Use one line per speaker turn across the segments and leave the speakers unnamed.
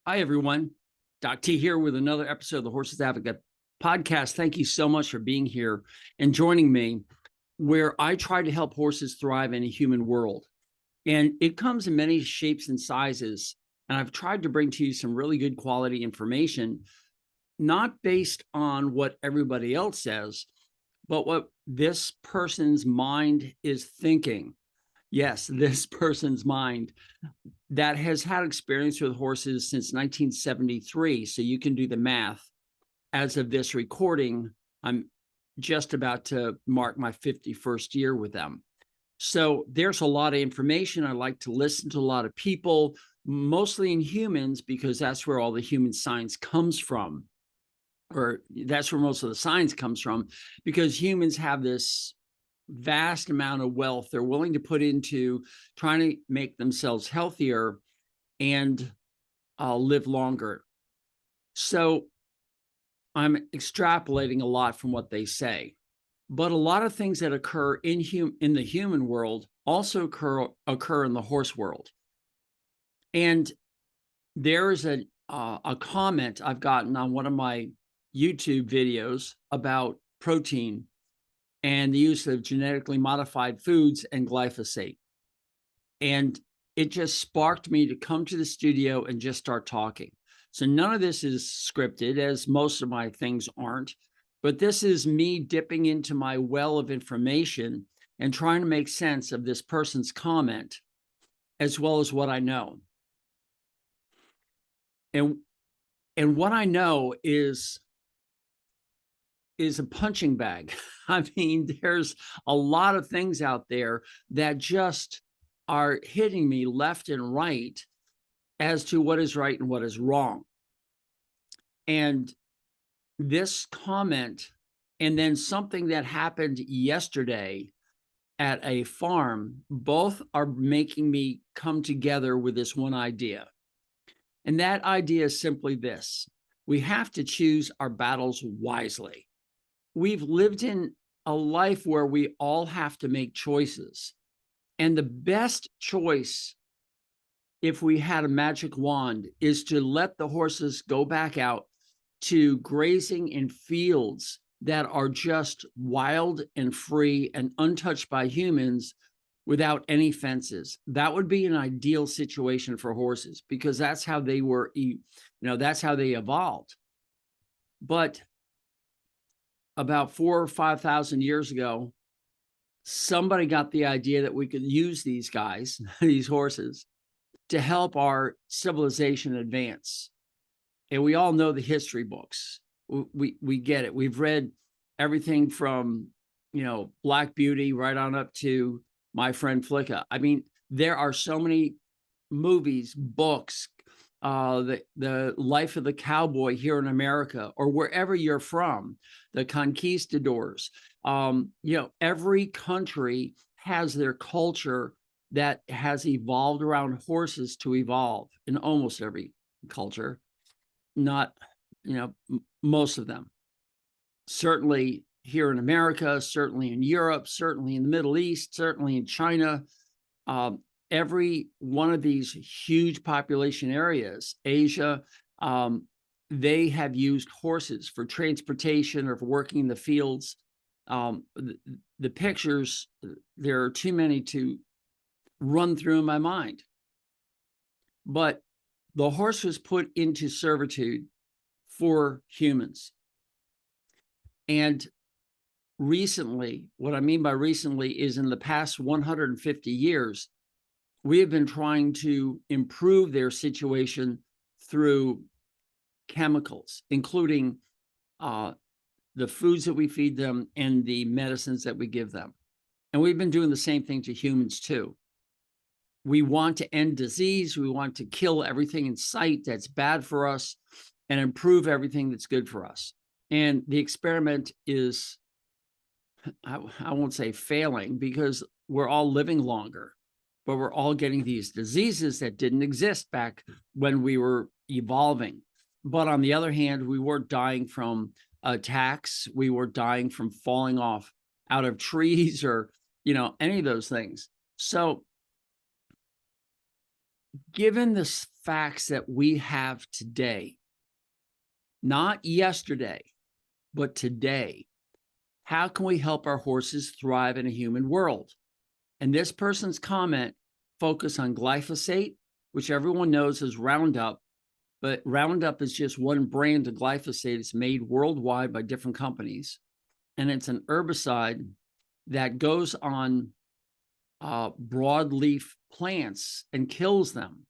Hi, everyone. Doc T here with another episode of the Horses Advocate podcast. Thank you so much for being here and joining me, where I try to help horses thrive in a human world. And it comes in many shapes and sizes. And I've tried to bring to you some really good quality information, not based on what everybody else says, but what this person's mind is thinking. Yes, this person's mind that has had experience with horses since 1973. So you can do the math. As of this recording, I'm just about to mark my 51st year with them. So there's a lot of information. I like to listen to a lot of people, mostly in humans, because that's where all the human science comes from, or that's where most of the science comes from, because humans have this vast amount of wealth they're willing to put into trying to make themselves healthier and live longer. So I'm extrapolating a lot from what they say, but a lot of things that occur in the human world also occur in the horse world. And there's a comment I've gotten on one of my YouTube videos about protein and the use of genetically modified foods and glyphosate. And it just sparked me to come to the studio and just start talking. So none of this is scripted, as most of my things aren't, but this is me dipping into my well of information and trying to make sense of this person's comment, as well as what I know. And what I know is a punching bag. I mean, there's a lot of things out there that just are hitting me left and right as to what is right and what is wrong. And this comment, and then something that happened yesterday at a farm, both are making me come together with this one idea. And that idea is simply this: we have to choose our battles wisely. We've lived in a life where we all have to make choices. And the best choice, if we had a magic wand, is to let the horses go back out to grazing in fields that are just wild and free and untouched by humans without any fences. That would be an ideal situation for horses, because that's how they were, that's how they evolved. But about 4,000 or 5,000 years ago, somebody got the idea that we could use these guys, these horses, to help our civilization advance. And we all know the history books. We get it. We've read everything from, Black Beauty right on up to My Friend Flicka. I mean, there are so many movies, books, the life of the cowboy here in America or wherever you're from, the conquistadors. Every country has their culture that has evolved around horses to evolve, in almost every culture. Not, most of them. Certainly here in America, certainly in Europe, certainly in the Middle East, certainly in China. Every one of these huge population areas, Asia, they have used horses for transportation or for working in the fields. The pictures, there are too many to run through in my mind. But the horse was put into servitude for humans. And recently, what I mean by recently is in the past 150 years, we have been trying to improve their situation through chemicals, including the foods that we feed them and the medicines that we give them. And we've been doing the same thing to humans too. We want to end disease. We want to kill everything in sight that's bad for us and improve everything that's good for us. And the experiment is, I won't say failing, because we're all living longer, but we're all getting these diseases that didn't exist back when we were evolving. But on the other hand, we weren't dying from attacks. We were dying from falling off out of trees or, any of those things. So given the facts that we have today, not yesterday, but today, how can we help our horses thrive in a human world? And this person's comment focused on glyphosate, which everyone knows is Roundup, but Roundup is just one brand of glyphosate. It's made worldwide by different companies. And it's an herbicide that goes on broadleaf plants and kills them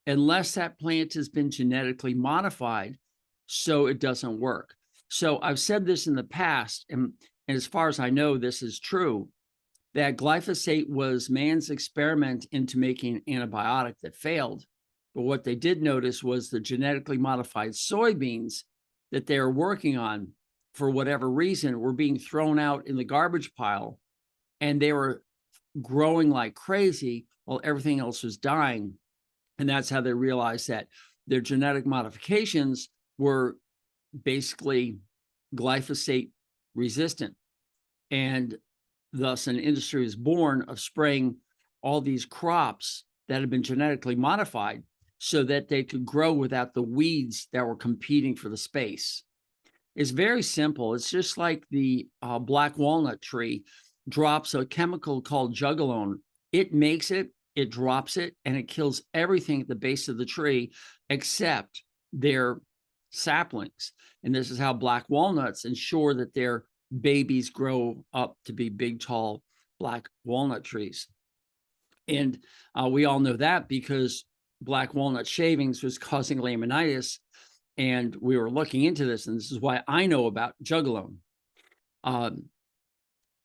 unless that plant has been genetically modified so it doesn't work. So I've said this in the past, and as far as I know, this is true, that glyphosate was man's experiment into making an antibiotic that failed. But what they did notice was the genetically modified soybeans that they were working on, for whatever reason, were being thrown out in the garbage pile, and they were growing like crazy while everything else was dying. And that's how they realized that their genetic modifications were basically glyphosate resistant. And thus an industry was born of spraying all these crops that had been genetically modified so that they could grow without the weeds that were competing for the space. It's very simple. It's just like the black walnut tree drops a chemical called jugalone. It makes it, it drops it, and it kills everything at the base of the tree except their saplings. And this is how black walnuts ensure that their babies grow up to be big, tall black walnut trees. And we all know that because black walnut shavings was causing laminitis. And we were looking into this, and this is why I know about jugalone.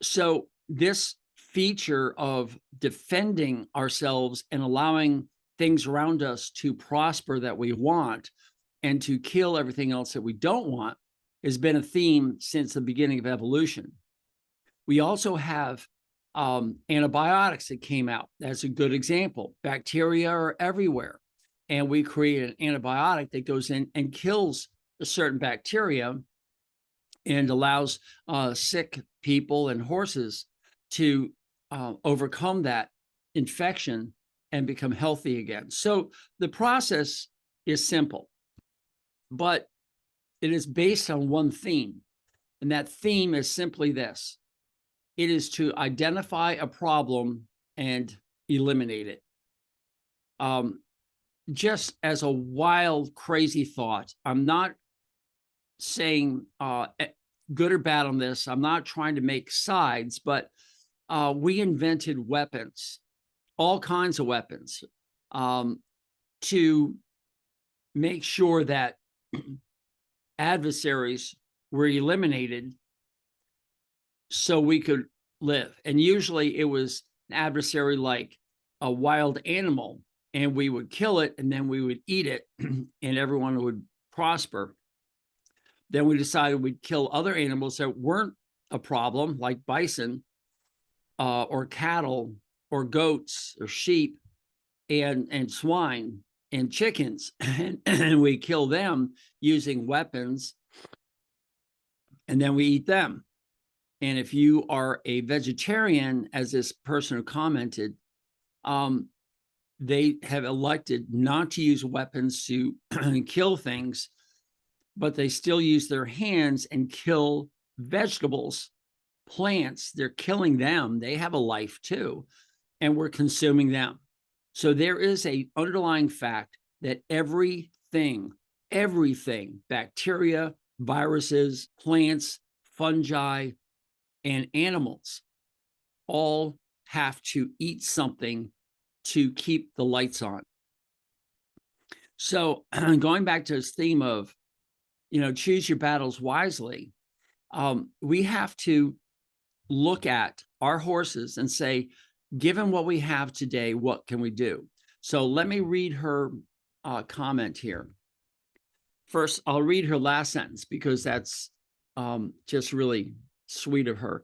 So this feature of defending ourselves and allowing things around us to prosper that we want and to kill everything else that we don't want has been a theme since the beginning of evolution. We also have antibiotics that came out. That's a good example. Bacteria are everywhere. And we create an antibiotic that goes in and kills a certain bacteria and allows sick people and horses to overcome that infection and become healthy again. So the process is simple, but it is based on one theme. And that theme is simply this: it is to identify a problem and eliminate it. Just as a wild, crazy thought, I'm not saying good or bad on this. I'm not trying to make sides, but we invented weapons, all kinds of weapons, to make sure that adversaries were eliminated so we could live. And usually it was an adversary like a wild animal, and we would kill it and then we would eat it and everyone would prosper. Then we decided we'd kill other animals that weren't a problem, like bison or cattle or goats or sheep and swine and chickens. And we kill them using weapons, and then we eat them. And if you are a vegetarian, as this person who commented, they have elected not to use weapons to kill things, but they still use their hands and kill vegetables, plants. They're killing them. They have a life too, and we're consuming them. So there is an underlying fact that everything, bacteria, viruses, plants, fungi, and animals all have to eat something to keep the lights on. So going back to this theme of, choose your battles wisely, we have to look at our horses and say, given what we have today, what can we do? So let me read her comment here. First, I'll read her last sentence because that's just really sweet of her.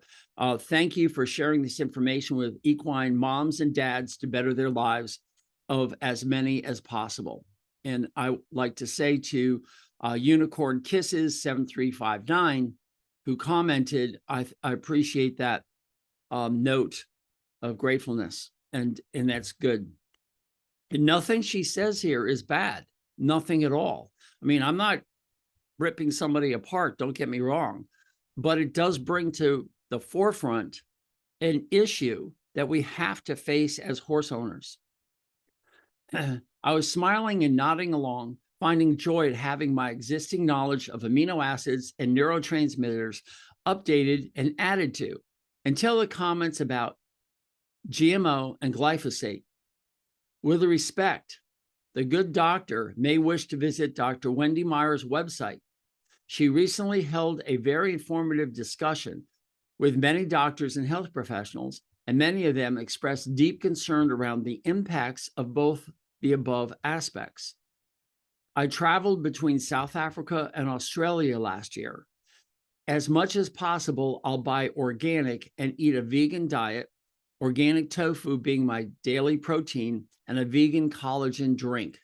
Thank you for sharing this information with equine moms and dads to better their lives of as many as possible. And I like to say to Unicorn Kisses 7359, who commented, I appreciate that note of gratefulness, and that's good. Nothing she says here is bad. Nothing at all. I mean, I'm not ripping somebody apart, don't get me wrong, but it does bring to the forefront an issue that we have to face as horse owners. I was smiling and nodding along, finding joy at having my existing knowledge of amino acids and neurotransmitters updated and added to, until the comments about GMO and glyphosate. With respect, the good doctor may wish to visit Dr. Wendy Meyer's website. She recently held a very informative discussion with many doctors and health professionals, and many of them expressed deep concern around the impacts of both the above aspects. I traveled between South Africa and Australia last year. As much as possible, I'll buy organic and eat a vegan diet, organic tofu being my daily protein, and a vegan collagen drink.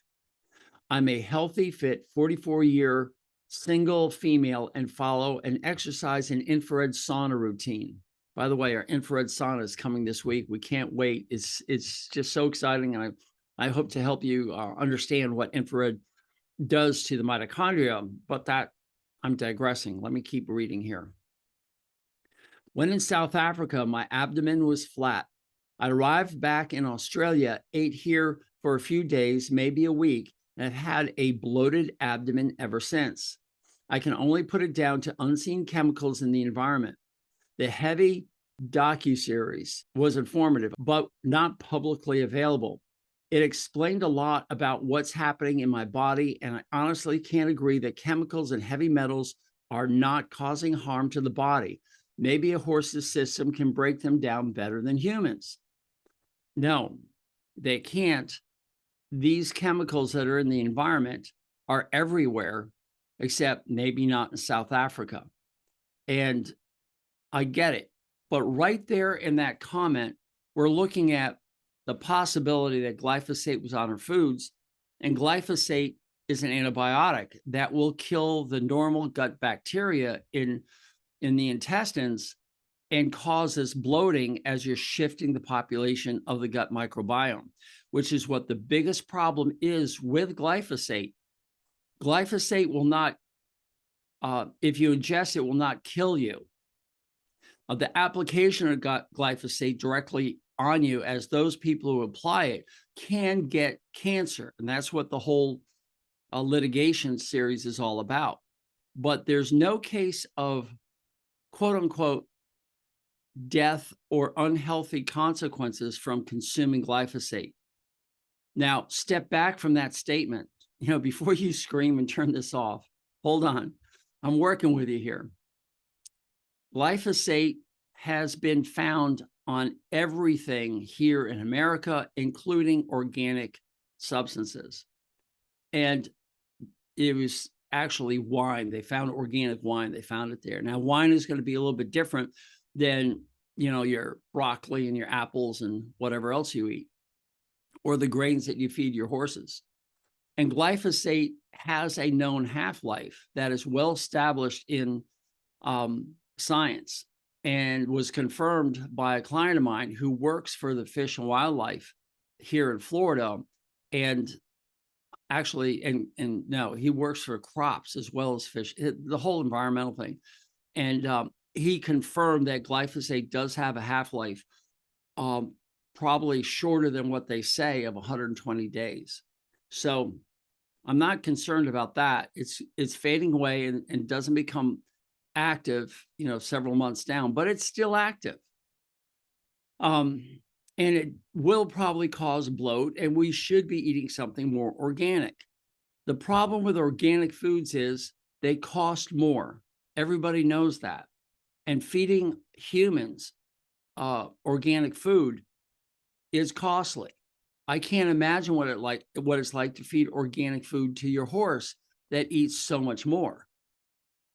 I'm a healthy, fit 44-year single female and follow an exercise and infrared sauna routine. By the way, our infrared sauna is coming this week. We can't wait. It's just so exciting. And I hope to help you understand what infrared does to the mitochondria, but that I'm digressing. Let me keep reading here. When in South Africa, my abdomen was flat. I arrived back in Australia, ate here for a few days, maybe a week, and have had a bloated abdomen ever since. I can only put it down to unseen chemicals in the environment. The heavy docuseries was informative, but not publicly available. It explained a lot about what's happening in my body, and I honestly can't agree that chemicals and heavy metals are not causing harm to the body. Maybe a horse's system can break them down better than humans. No, they can't. These chemicals that are in the environment are everywhere, except maybe not in South Africa. And I get it. But right there in that comment, we're looking at the possibility that glyphosate was on our foods, and glyphosate is an antibiotic that will kill the normal gut bacteria in the intestines and causes bloating as you're shifting the population of the gut microbiome, which is what the biggest problem is with glyphosate. Glyphosate will not, if you ingest it, will not kill you. The application of glyphosate directly on you, as those people who apply it can get cancer. And that's what the whole litigation series is all about. But there's no case of quote unquote death or unhealthy consequences from consuming glyphosate. Now, step back from that statement. Before you scream and turn this off, hold on. I'm working with you here. Glyphosate has been found on everything here in America, including organic substances. And it was actually wine. They found organic wine. They found it there. Now, wine is going to be a little bit different than, your broccoli and your apples and whatever else you eat, or the grains that you feed your horses. And glyphosate has a known half-life that is well established in science, and was confirmed by a client of mine who works for the Fish and Wildlife here in Florida. And actually, and no, he works for crops as well as fish, the whole environmental thing. And he confirmed that glyphosate does have a half-life, probably shorter than what they say, of 120 days. So I'm not concerned about that. It's fading away and doesn't become active, several months down, but it's still active. And it will probably cause bloat, and we should be eating something more organic. The problem with organic foods is they cost more. Everybody knows that. And feeding humans organic food is costly. I can't imagine what it's like to feed organic food to your horse that eats so much more.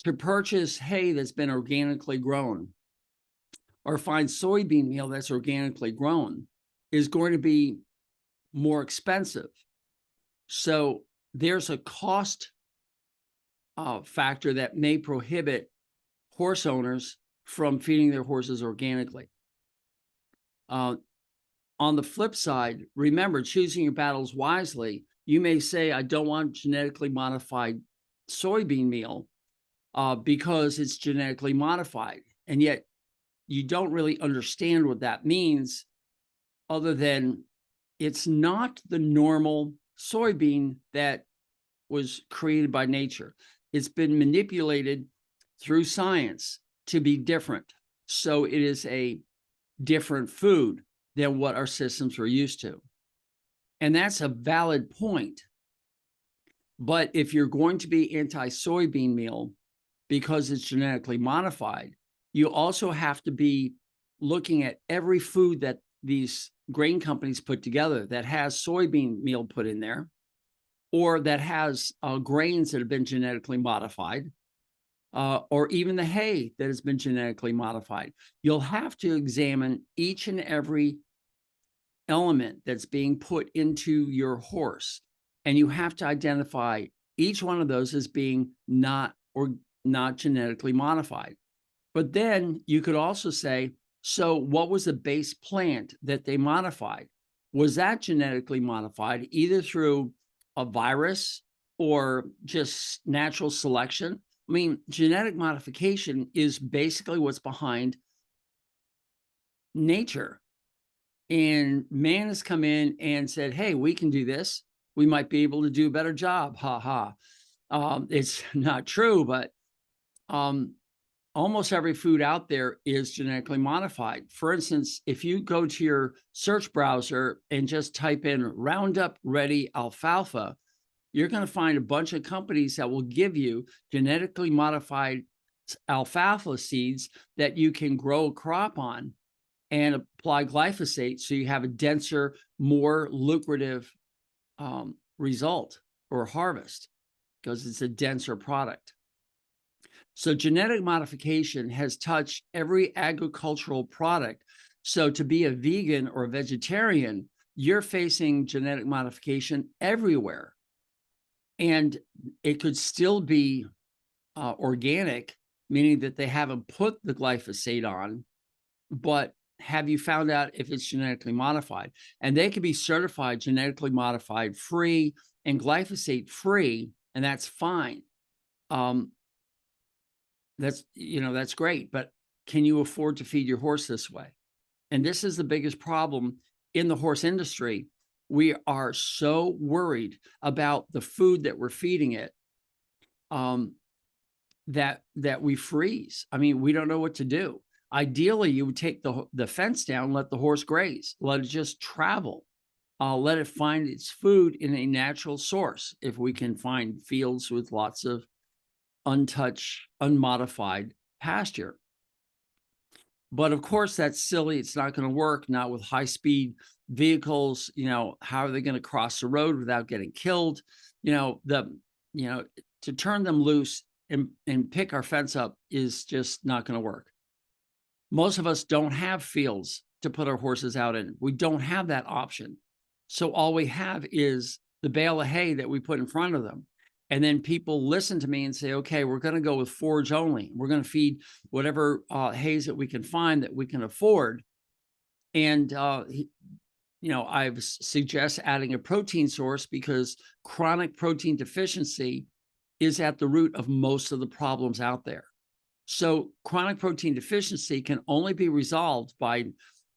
To purchase hay that's been organically grown, or find soybean meal that's organically grown, is going to be more expensive. So there's a cost factor that may prohibit horse owners from feeding their horses organically. On the flip side, remember, choosing your battles wisely. You may say, I don't want genetically modified soybean meal because it's genetically modified. And yet you don't really understand what that means, other than it's not the normal soybean that was created by nature. It's been manipulated through science to be different. So it is a different food than what our systems were used to. And that's a valid point. But if you're going to be anti-soybean meal because it's genetically modified, you also have to be looking at every food that these grain companies put together that has soybean meal put in there, or that has grains that have been genetically modified, or even the hay that has been genetically modified. You'll have to examine each and every element that's being put into your horse, and you have to identify each one of those as being not genetically modified. But then you could also say, so what was the base plant that they modified? Was that genetically modified either through a virus or just natural selection? I mean, genetic modification is basically what's behind nature. And man has come in and said, hey, we can do this. We might be able to do a better job. Ha ha. It's not true, but almost every food out there is genetically modified. For instance, if you go to your search browser and just type in Roundup Ready Alfalfa, you're going to find a bunch of companies that will give you genetically modified alfalfa seeds that you can grow a crop on and apply glyphosate so you have a denser, more lucrative result or harvest because it's a denser product. So genetic modification has touched every agricultural product. So to be a vegan or a vegetarian, you're facing genetic modification everywhere. And it could still be organic, meaning that they haven't put the glyphosate on, but have you found out if it's genetically modified? And they could be certified genetically modified free and glyphosate free, and that's fine. That's great, but can you afford to feed your horse this way? And this is the biggest problem in the horse industry. We are so worried about the food that we're feeding it that we freeze. I mean, we don't know what to do. Ideally, you would take the fence down, let the horse graze, let it just travel, let it find its food in a natural source. If we can find fields with lots of untouched, unmodified pasture. But of course, that's silly. It's not going to work, not with high-speed vehicles. How are they going to cross the road without getting killed? To turn them loose and pick our fence up is just not going to work. Most of us don't have fields to put our horses out in. We don't have that option. So all we have is the bale of hay that we put in front of them. And then people listen to me and say, okay, we're going to go with forage only. We're going to feed whatever hays that we can find that we can afford. And, I suggest adding a protein source because chronic protein deficiency is at the root of most of the problems out there. So chronic protein deficiency can only be resolved by,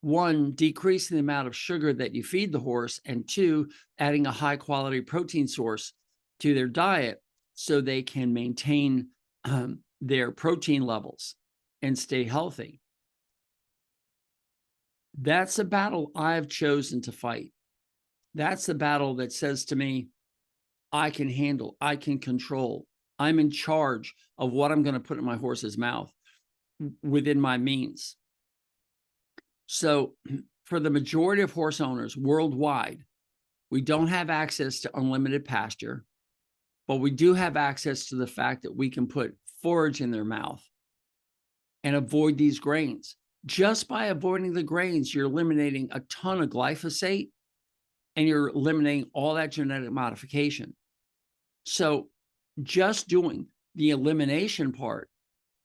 one, decreasing the amount of sugar that you feed the horse, and two, adding a high quality protein source to their diet so they can maintain their protein levels and stay healthy. That's a battle I've chosen to fight. That's the battle that says to me, I can handle, I can control, I'm in charge of what I'm going to put in my horse's mouth within my means. So for the majority of horse owners worldwide, we don't have access to unlimited pasture, but we do have access to the fact that we can put forage in their mouth and avoid these grains. Just by avoiding the grains, you're eliminating a ton of glyphosate and you're eliminating all that genetic modification. So just doing the elimination part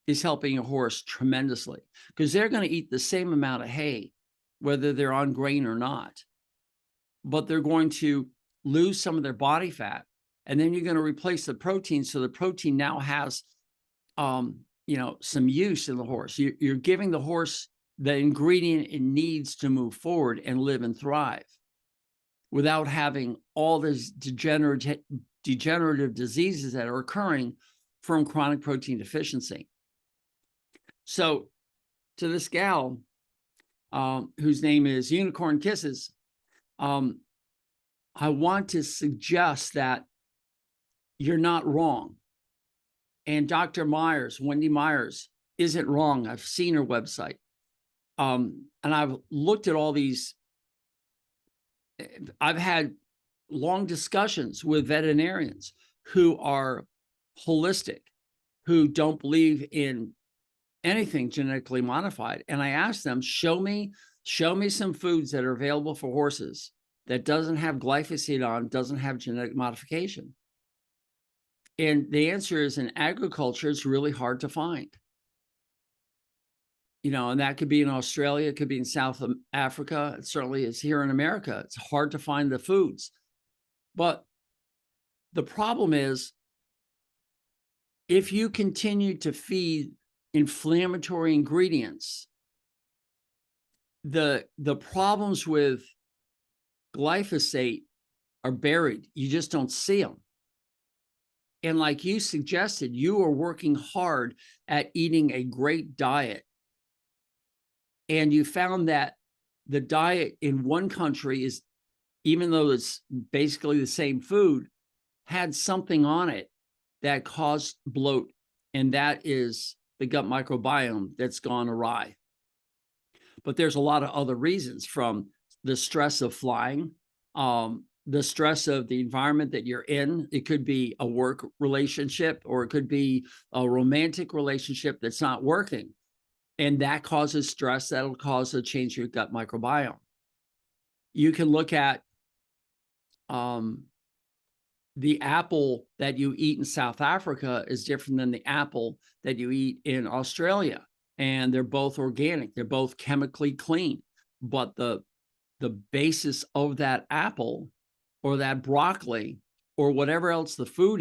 is helping a horse tremendously because they're going to eat the same amount of hay whether they're on grain or not. But they're going to lose some of their body fat, and then you're going to replace the protein. So the protein now has, some use in the horse. You're giving the horse the ingredient it needs to move forward and live and thrive without having all these degenerative diseases that are occurring from chronic protein deficiency. So to this gal, whose name is Unicorn Kisses, I want to suggest that you're not wrong. And Dr. Myers, Wendy Myers, isn't wrong. I've seen her website. And I've looked at all these. I've had long discussions with veterinarians who are holistic, who don't believe in anything genetically modified. And I asked them, show me some foods that are available for horses that doesn't have glyphosate on, doesn't have genetic modification. And the answer is, in agriculture, it's really hard to find. And that could be in Australia, it could be in South Africa. It certainly is here in America. It's hard to find the foods. But the problem is, if you continue to feed inflammatory ingredients, the problems with glyphosate are buried. You just don't see them. And like you suggested, you are working hard at eating a great diet. And you found that the diet in one country is, even though it's basically the same food, had something on it that caused bloat. And that is the gut microbiome that's gone awry. But there's a lot of other reasons, from the stress of flying, the stress of the environment that you're in. It could be a work relationship, or it could be a romantic relationship that's not working. And that causes stress. That'll cause a change in your gut microbiome. You can look at the apple that you eat in South Africa is different than the apple that you eat in Australia. And they're both organic. They're both chemically clean. But the basis of that apple or that broccoli or whatever else the food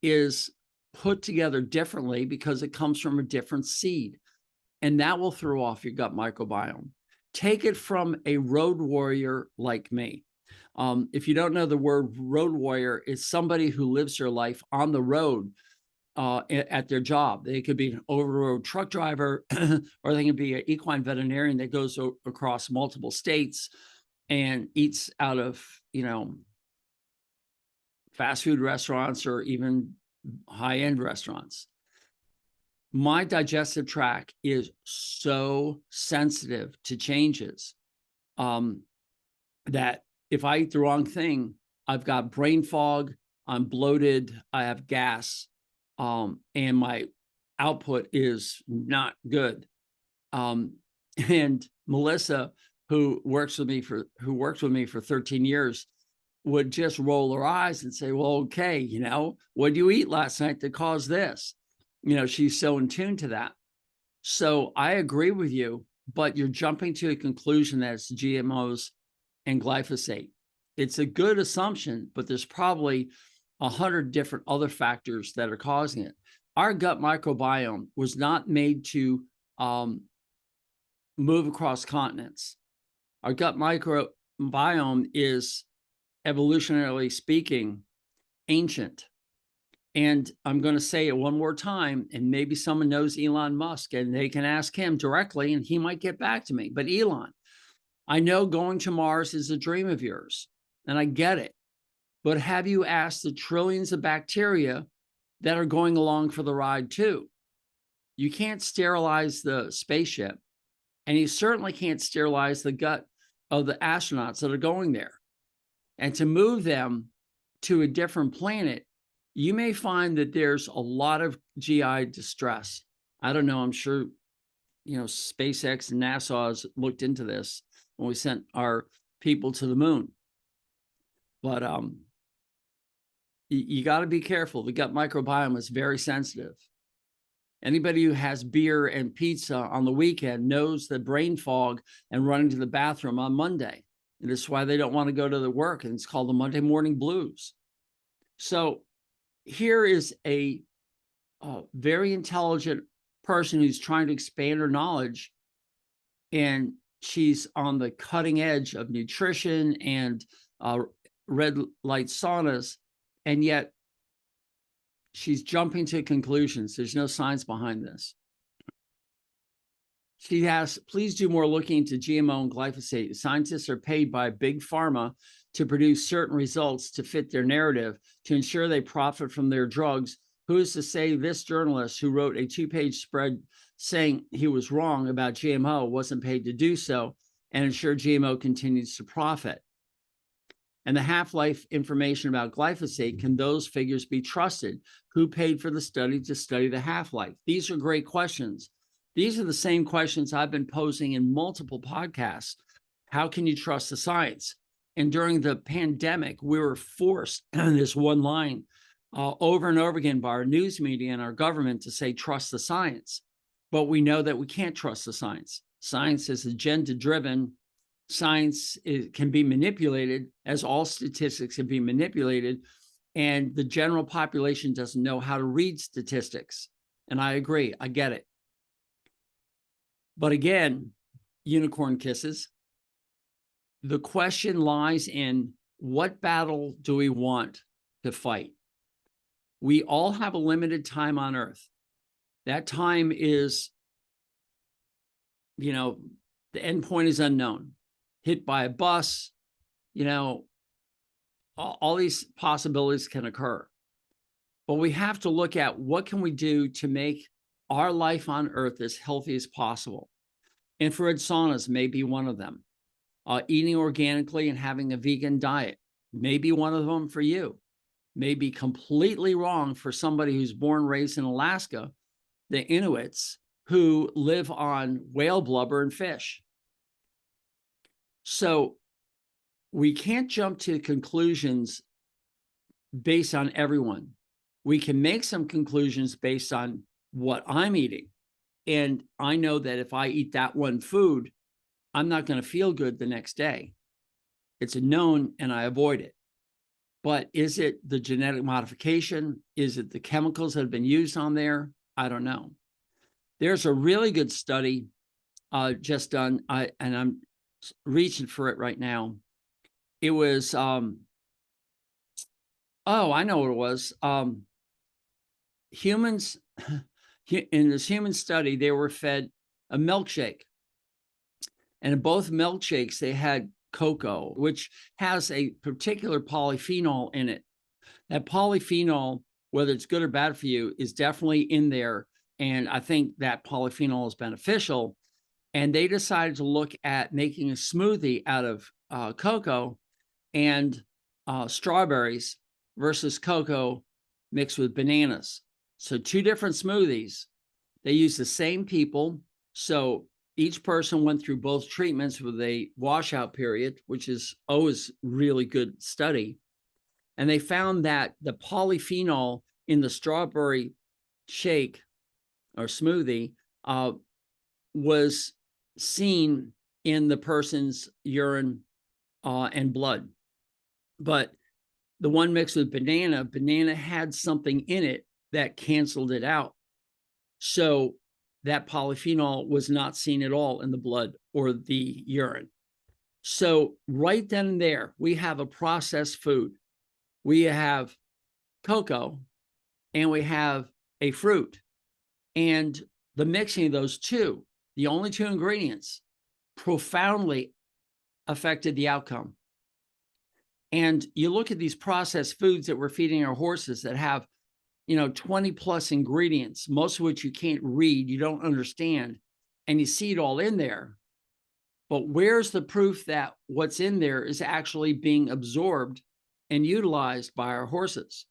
is put together differently because it comes from a different seed. And that will throw off your gut microbiome. Take it from a road warrior like me. If you don't know the word road warrior, it's somebody who lives their life on the road at their job. They could be an over-the-road truck driver, or they can be an equine veterinarian that goes across multiple states and eats out of, fast food restaurants or even high-end restaurants. My digestive tract is so sensitive to changes that if I eat the wrong thing, I've got brain fog, I'm bloated, I have gas, and my output is not good. And Melissa, who works with me for 13 years, would just roll her eyes and say, well, okay, what did you eat last night that caused this? She's so in tune to that. So I agree with you, but you're jumping to a conclusion that it's GMOs and glyphosate. It's a good assumption, but there's probably 100 different other factors that are causing it. Our gut microbiome was not made to move across continents. Our gut microbiome is, evolutionarily speaking, ancient. And I'm going to say it one more time, and maybe someone knows Elon Musk and they can ask him directly and he might get back to me. But Elon, I know going to Mars is a dream of yours, and I get it. But have you asked the trillions of bacteria that are going along for the ride too? You can't sterilize the spaceship, and you certainly can't sterilize the gut of the astronauts that are going there. And to move them to a different planet, you may find that there's a lot of GI distress. I don't know. I'm sure, SpaceX and NASA has looked into this when we sent our people to the moon. But you got to be careful. The gut microbiome is very sensitive. Anybody who has beer and pizza on the weekend knows the brain fog and running to the bathroom on Monday. And this is why they don't want to go to the work, and it's called the Monday morning blues. So here is a very intelligent person who's trying to expand her knowledge, and she's on the cutting edge of nutrition and red light saunas, and yet she's jumping to conclusions. There's no science behind this. She asks, please do more looking into GMO and glyphosate. Scientists are paid by big pharma to produce certain results to fit their narrative to ensure they profit from their drugs. Who is to say this journalist who wrote a 2-page spread saying he was wrong about GMO wasn't paid to do so and ensure GMO continues to profit? And the half-life information about glyphosate, can those figures be trusted? Who paid for the study to study the half-life? These are great questions. These are the same questions I've been posing in multiple podcasts. How can you trust the science? And during the pandemic, we were forced in this one line over and over again by our news media and our government to say, trust the science. But we know that we can't trust the science. Science is agenda-driven. Science can be manipulated, as all statistics can be manipulated. And the general population doesn't know how to read statistics. And I agree, I get it. But again, unicorn kisses. The question lies in, what battle do we want to fight? We all have a limited time on Earth. That time is, the end point is unknown. Hit by a bus, all these possibilities can occur. But we have to look at what can we do to make our life on Earth as healthy as possible. Infrared saunas may be one of them. Eating organically and having a vegan diet may be one of them for you. May be completely wrong for somebody who's born and raised in Alaska, the Inuits, who live on whale blubber and fish. So we can't jump to conclusions based on everyone. We can make some conclusions based on what I'm eating. And I know that if I eat that one food, I'm not going to feel good the next day. It's a known, and I avoid it. But is it the genetic modification? Is it the chemicals that have been used on there? I don't know. There's a really good study just done, and I'm reaching for it right now. It was, I know what it was. Humans, in this human study, they were fed a milkshake. And in both milkshakes, they had cocoa, which has a particular polyphenol in it. That polyphenol, whether it's good or bad for you, is definitely in there. And I think that polyphenol is beneficial. And they decided to look at making a smoothie out of cocoa and strawberries versus cocoa mixed with bananas. So 2 different smoothies. They used the same people. So each person went through both treatments with a washout period, which is always really good study. And they found that the polyphenol in the strawberry shake or smoothie was seen in the person's urine and blood. But the one mixed with banana had something in it that canceled it out. So that polyphenol was not seen at all in the blood or the urine. So right then and there, we have a processed food. We have cocoa and we have a fruit. And the mixing of those two, the only 2 ingredients, profoundly affected the outcome. And you look at these processed foods that we're feeding our horses that have 20 plus ingredients, most of which you can't read, you don't understand, and you see it all in there. But where's the proof that what's in there is actually being absorbed and utilized by our horses?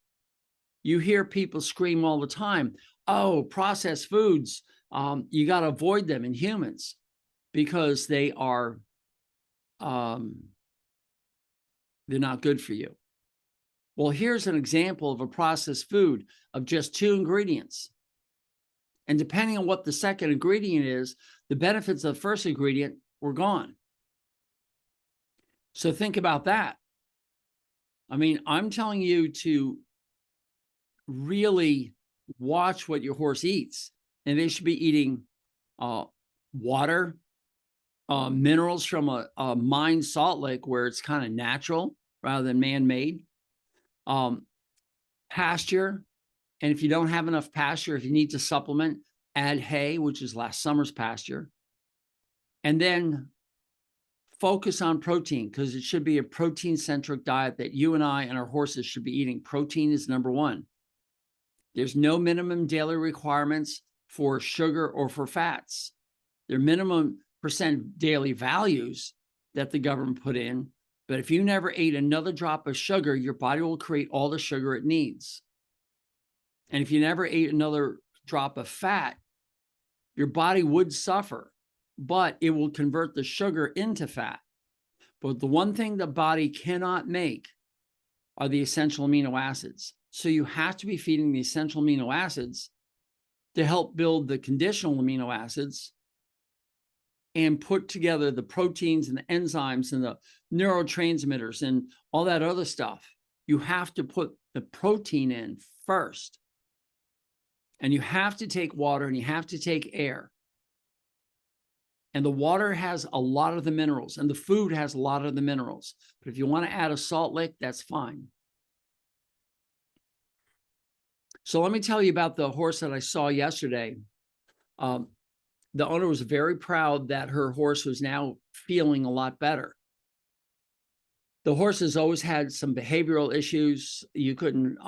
You hear people scream all the time, oh, processed foods, you got to avoid them in humans because they are, they're not good for you. Well, here's an example of a processed food of just 2 ingredients. And depending on what the second ingredient is, the benefits of the first ingredient were gone. So think about that. I mean, I'm telling you to really watch what your horse eats, and they should be eating water, minerals from a mined salt lake where it's kind of natural rather than man-made, pasture. And if you don't have enough pasture, if you need to supplement, add hay, which is last summer's pasture. And then focus on protein, because it should be a protein-centric diet that you and I and our horses should be eating. Protein is number one. There's no minimum daily requirements for sugar or for fats. There are minimum percent daily values that the government put in. But if you never ate another drop of sugar, your body will create all the sugar it needs. And if you never ate another drop of fat, your body would suffer, but it will convert the sugar into fat. But the one thing the body cannot make are the essential amino acids. So you have to be feeding the essential amino acids to help build the conditional amino acids and put together the proteins and the enzymes and the neurotransmitters and all that other stuff. You have to put the protein in first. And you have to take water and you have to take air. And the water has a lot of the minerals and the food has a lot of the minerals. But if you want to add a salt lick, that's fine. So let me tell you about the horse that I saw yesterday. The owner was very proud that her horse was now feeling a lot better. The horse has always had some behavioral issues. You couldn't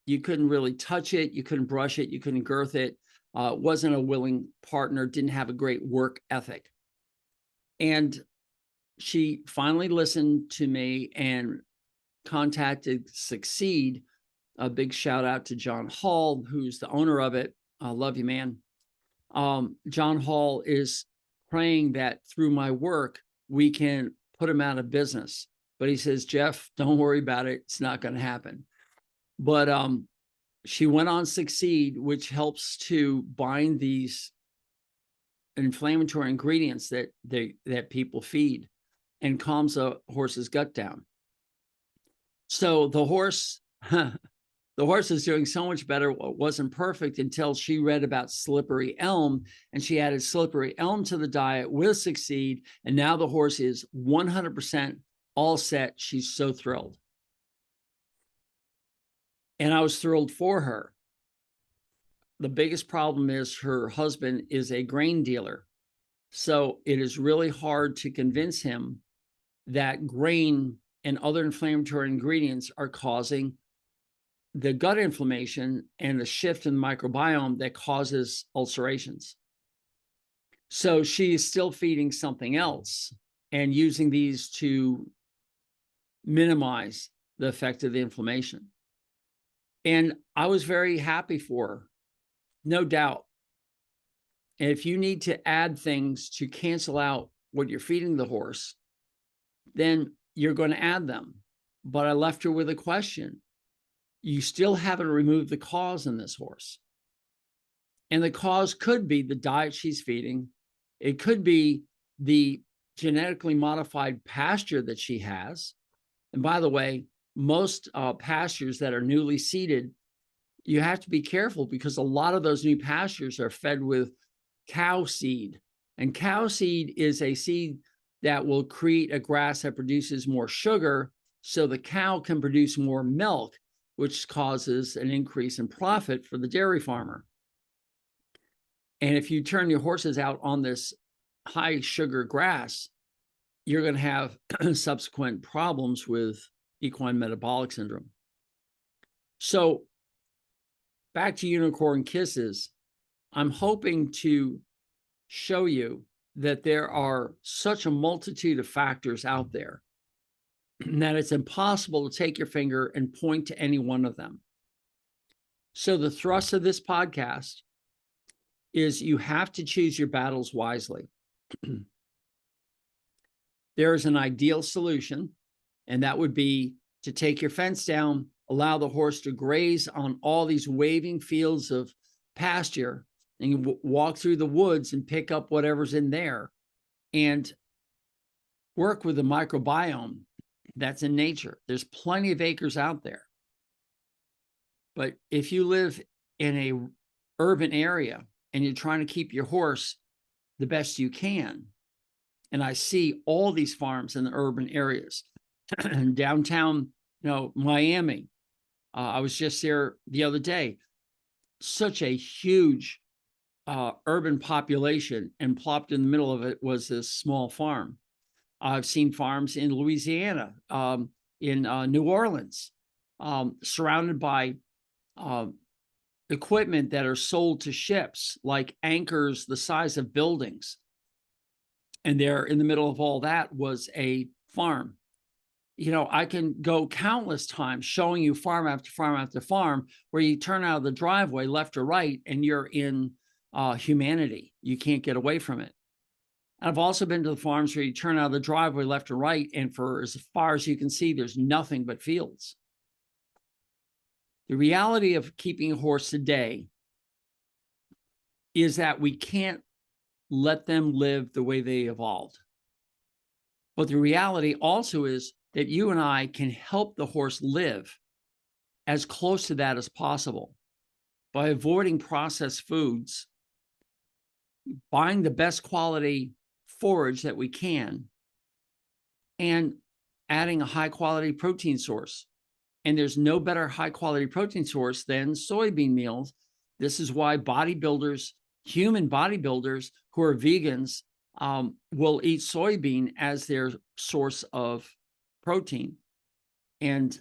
really touch it. You couldn't brush it. You couldn't girth it. Wasn't a willing partner, didn't have a great work ethic. And she finally listened to me and contacted Succeed. A big shout out to John Hall, who's the owner of it. I love you, man. John Hall is praying that through my work, we can put him out of business. But he says, Geoff, don't worry about it. It's not going to happen. But she went on Succeed, which helps to bind these inflammatory ingredients that people feed and calms a horse's gut down. So the horse is doing so much better. It wasn't perfect until she read about slippery elm, and she added slippery elm to the diet with Succeed. And now the horse is 100% all set. She's so thrilled. And I was thrilled for her. The biggest problem is her husband is a grain dealer. So it is really hard to convince him that grain and other inflammatory ingredients are causing the gut inflammation and the shift in the microbiome that causes ulcerations. So she's still feeding something else and using these to minimize the effect of the inflammation. And I was very happy for her, no doubt. And if you need to add things to cancel out what you're feeding the horse, then you're going to add them. But I left her with a question. You still haven't removed the cause in this horse. And the cause could be the diet she's feeding. It could be the genetically modified pasture that she has. And by the way, most pastures that are newly seeded, you have to be careful because a lot of those new pastures are fed with cow seed. And cow seed is a seed that will create a grass that produces more sugar so the cow can produce more milk, which causes an increase in profit for the dairy farmer. And if you turn your horses out on this high sugar grass, you're going to have subsequent problems with equine metabolic syndrome. So back to unicorn kisses, I'm hoping to show you that there are such a multitude of factors out there that it's impossible to take your finger and point to any one of them. So the thrust of this podcast is you have to choose your battles wisely. There is an ideal solution, and that would be to take your fence down, allow the horse to graze on all these waving fields of pasture, and you walk through the woods and pick up whatever's in there and work with the microbiome that's in nature. There's plenty of acres out there. But if you live in a urban area and you're trying to keep your horse the best you can, and I see all these farms in the urban areas, downtown, Miami. I was just there the other day. Such a huge urban population, and plopped in the middle of it was this small farm. I've seen farms in Louisiana, in New Orleans, surrounded by equipment that are sold to ships, like anchors the size of buildings. And there in the middle of all that was a farm. I can go countless times showing you farm after farm after farm where you turn out of the driveway left or right and you're in humanity. You can't get away from it. And I've also been to the farms where you turn out of the driveway left or right, and for as far as you can see, there's nothing but fields. The reality of keeping a horse today is that we can't let them live the way they evolved. But the reality also is that you and I can help the horse live as close to that as possible by avoiding processed foods, buying the best quality forage that we can, and adding a high quality protein source. And there's no better high quality protein source than soybean meals. This is why bodybuilders, human bodybuilders who are vegans, will eat soybean as their source of protein. And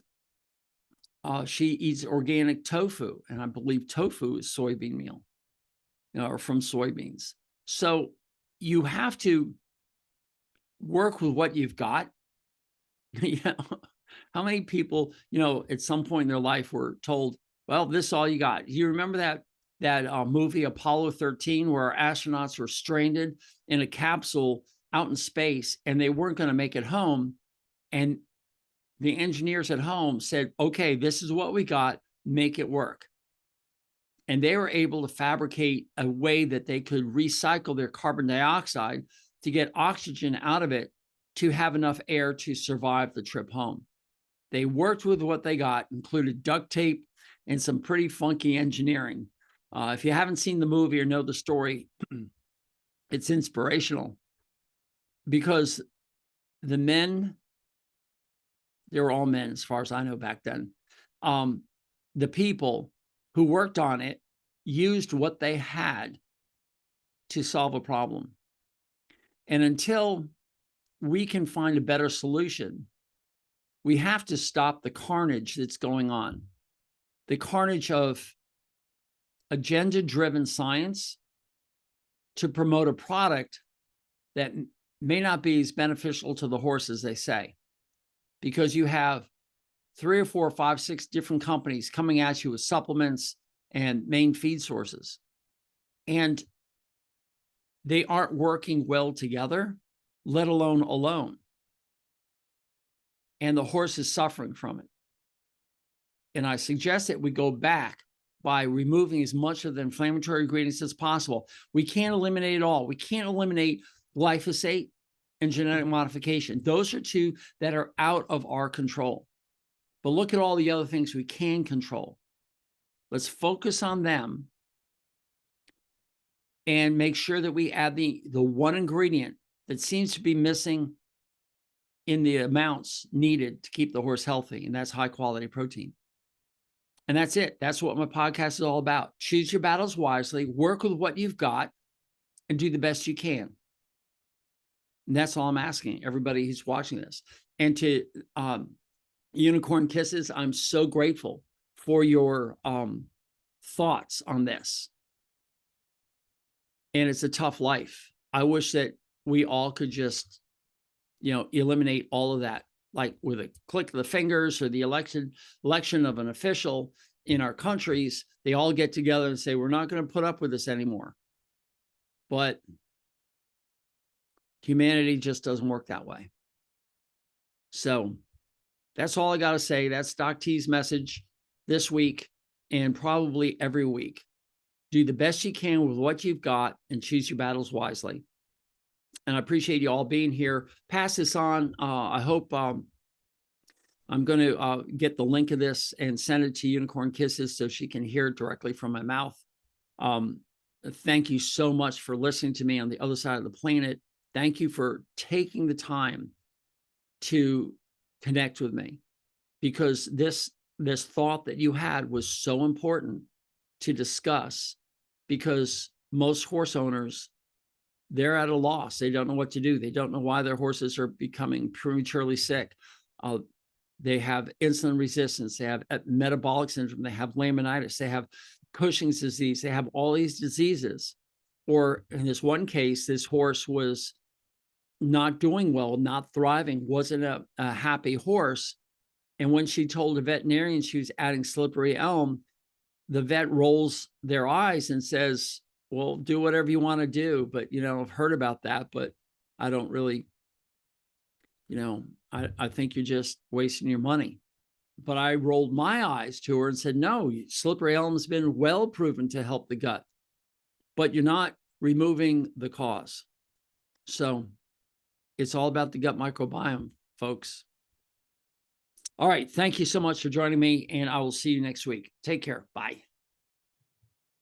she eats organic tofu, and I believe tofu is soybean meal, or from soybeans. So you have to work with what you've got. How many people, at some point in their life were told, well, this is all you got. You remember that movie Apollo 13, where astronauts were stranded in a capsule out in space and they weren't going to make it home. And the engineers at home said, okay, this is what we got, make it work. And they were able to fabricate a way that they could recycle their carbon dioxide to get oxygen out of it to have enough air to survive the trip home. They worked with what they got, included duct tape and some pretty funky engineering. If you haven't seen the movie or know the story, it's inspirational because the men, they were all men as far as I know back then, the people who worked on it used what they had to solve a problem. And until we can find a better solution, we have to stop the carnage that's going on. The carnage of agenda-driven science to promote a product that may not be as beneficial to the horse as they say. Because you have 3 or 4 or 5, 6 different companies coming at you with supplements and main feed sources. And they aren't working well together, let alone. And the horse is suffering from it. And I suggest that we go back by removing as much of the inflammatory ingredients as possible. We can't eliminate it all. We can't eliminate glyphosate and genetic modification. Those are 2 that are out of our control. But look at all the other things we can control. Let's focus on them and make sure that we add the one ingredient that seems to be missing in the amounts needed to keep the horse healthy, and that's high quality protein. And that's it. That's what my podcast is all about. Choose your battles wisely, work with what you've got, and do the best you can. And that's all I'm asking everybody who's watching this. And to Unicorn Kisses, I'm so grateful for your thoughts on this. And it's a tough life. I wish that we all could just, eliminate all of that, like with a click of the fingers, or the election of an official in our countries. They all get together and say, we're not going to put up with this anymore. But humanity just doesn't work that way. So that's all I got to say. That's Doc T's message this week and probably every week. do the best you can with what you've got and choose your battles wisely. And I appreciate you all being here. Pass this on. I hope I'm going to get the link of this and send it to Unicorn Kisses so she can hear it directly from my mouth. Thank you so much for listening to me on the other side of the planet. Thank you for taking the time to connect with me, because this thought that you had was so important to discuss, because most horse owners, they're at a loss. They don't know what to do. They don't know why their horses are becoming prematurely sick. They have insulin resistance. They have metabolic syndrome. They have laminitis. They have Cushing's disease. They have all these diseases. Or in this one case, this horse was not doing well, not thriving, wasn't a happy horse. And when she told the veterinarian she was adding slippery elm, the vet rolls their eyes and says, well, do whatever you want to do. But, I've heard about that, but I don't really, I think you're just wasting your money. But I rolled my eyes to her and said, no, slippery elm has been well proven to help the gut, but you're not removing the cause. So it's all about the gut microbiome, folks. All right. Thank you so much for joining me, and I will see you next week. Take care. Bye.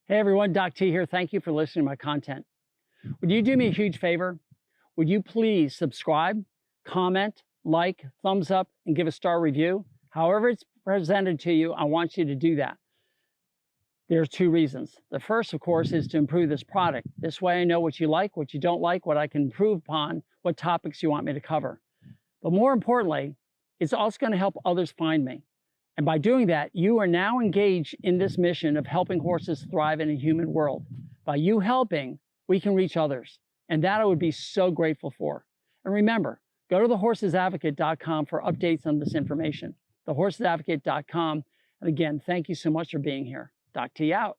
Hey, everyone. Doc T here. Thank you for listening to my content. Would you do me a huge favor? Would you please subscribe, comment, like, thumbs up, and give a star review? However it's presented to you, I want you to do that. There's two reasons. The first, of course, is to improve this product. This way I know what you like, what you don't like, what I can improve upon, what topics you want me to cover. But more importantly, it's also going to help others find me. And by doing that, you are now engaged in this mission of helping horses thrive in a human world. By you helping, we can reach others. And that I would be so grateful for. And remember, go to thehorsesadvocate.com for updates on this information. Thehorsesadvocate.com. And again, thank you so much for being here. Doc T out.